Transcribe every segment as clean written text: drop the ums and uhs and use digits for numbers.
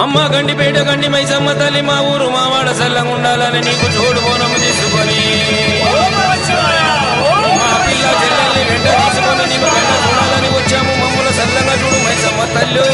అమ్మ గండిపేట గండి మైసమ్మ తల్లి మా ఊరు మా వాడ సల్లంగుండాలని నీకు తోడు బోనము తీసుకొని మా పిల్ల చెల్లెల్ని వెంట తీసుకొని నీకు వెంట చూడాలని వచ్చాము. మమ్మల్ని సల్లంగా చూడు మైసమ్మ తల్లి.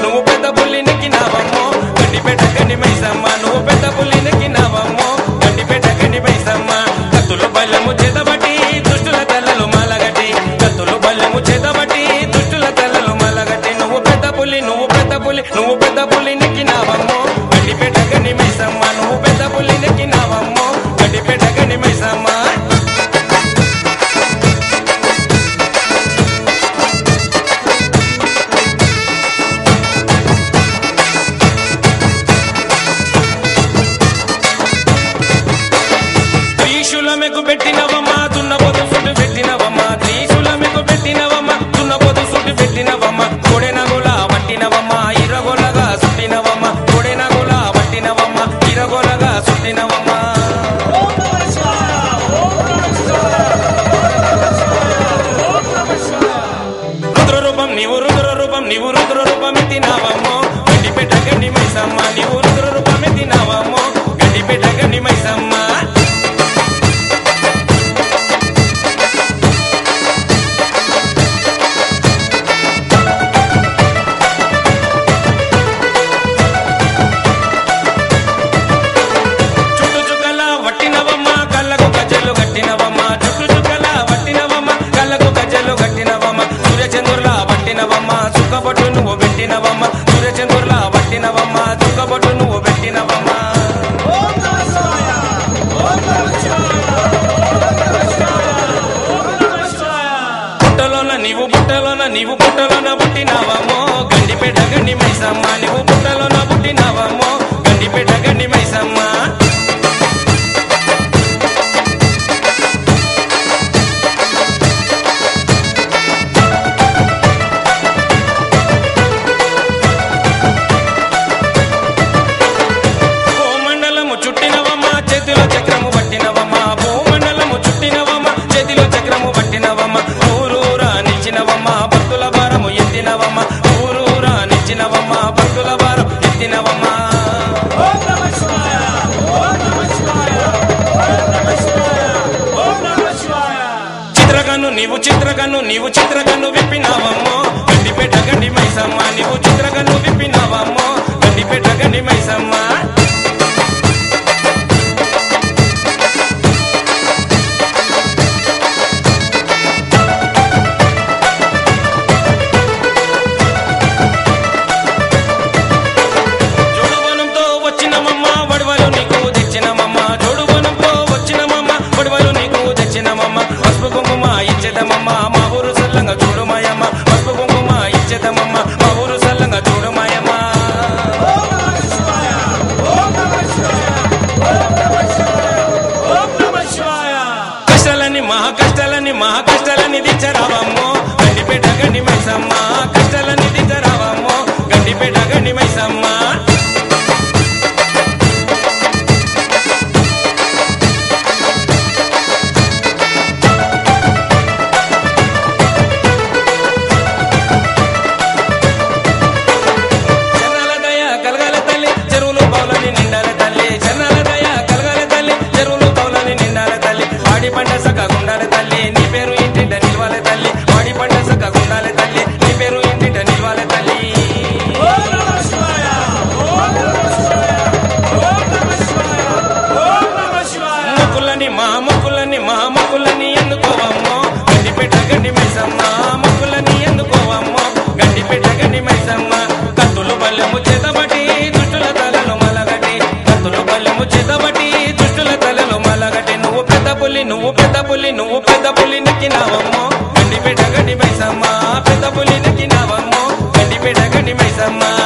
నువ్వు పెద్ద పుల్లి నెక్కినావమ్మో గండిపేట గండి మైసమ్మ. నువ్వు పెద్ద పుల్లి నెక్కినావమ్మో గండిపేట గండి మైసమ్మ. కత్తులు బల్లెము చేతబట్టి దుష్టుల తల్లలు మాలగట్టి. కత్తులు బల్లెము చేతబట్టి దుష్టుల తల్లలు మాలగట్టి. నువ్వు పెద్ద పుల్లి నెక్కినావమ్మో గండిపేట గండి మైసమ్మ. నువ్వు పెద్ద పుల్లి నెక్కినావమ్మో గండిపేట గండి మైసమ్మ. త్రిశూలమెకు పెట్టినవమ్మా దున్నపోతు సుట్టు పెట్టినవమ్మా. త్రిశూలమెకు పెట్టినవమ్మా దున్నపోతు సుట్టు పెట్టినవమ్మా. కొడెనగుల పట్టినవమ్మా ఇరగొలగా సుట్టినవమ్మా. కొడెనగుల పట్టినవమ్మా ఇరగొలగా సుట్టినవమ్మా. రుద్రరూపం నీవు రుద్రరూపం ఎత్తినావమ్మో గండిపేట గండి మైసమ్మ. నీవు రుద్రరూపం ఎత్తినావమ్మో గండిపేట గండి మైసమ్మ. చుక్కబొట్టు నువ్వు పెట్టినవమ్మ సూర్యచంద్రులా పట్టినవమ్మ. చుక్కబొట్టు నువ్వు పెట్టినవమ్మ. నీవు పుట్టలోన పుట్టినవమ్మో గండిపేట గండి మైసమ్మ. నీవు పుట్టలోన పుట్టినవమ్మో గండిపేట గండి మైసమ్మ. చేతిలో చక్రము పట్టినవమ్మ. భూమండలము చుట్టినవమ్మ చేతిలో చక్రము పట్టినవమ్మ. ఊరూరా నిలిచినవమ్మ భక్తుల భారము ఎత్తినవమ్మ. ఊరూరా నిలిచినవమ్మ భక్తుల భారం ఎత్తినవమ్మ. నీవు చిత్రకన్ను విప్పినావమ్మో గండిపేట గండి మైసమ్మ. నీవు చిత్రకన్ను విప్పినావమ్మో గండిపేట గండి మైసమ్మ. పసుపు కుంకుమ ఇచ్చేదమమ్మ మా ఊరు సల్లంగా చూడుమాయమ్మ. పసుపు కుంకుమ ఇచ్చేదమమ్మ మా ఊరు సల్లంగా చూడుమాయమ్మ. మహా కష్టాలని దించరావమ్మో గండిపేట గండి మైసమ్మ. కష్టాలని దించరావమ్మో గండిపేట గండి మైసమ్మ. పంట సక్కగుండాలి తల్లి నీ పేరు ఇంటింట నిలవాలి తల్లి. వాడి పంట సక్కగుండాలి తల్లి నీ పేరు ఇంటింట నిలవాలి తల్లి. మైసమ్మ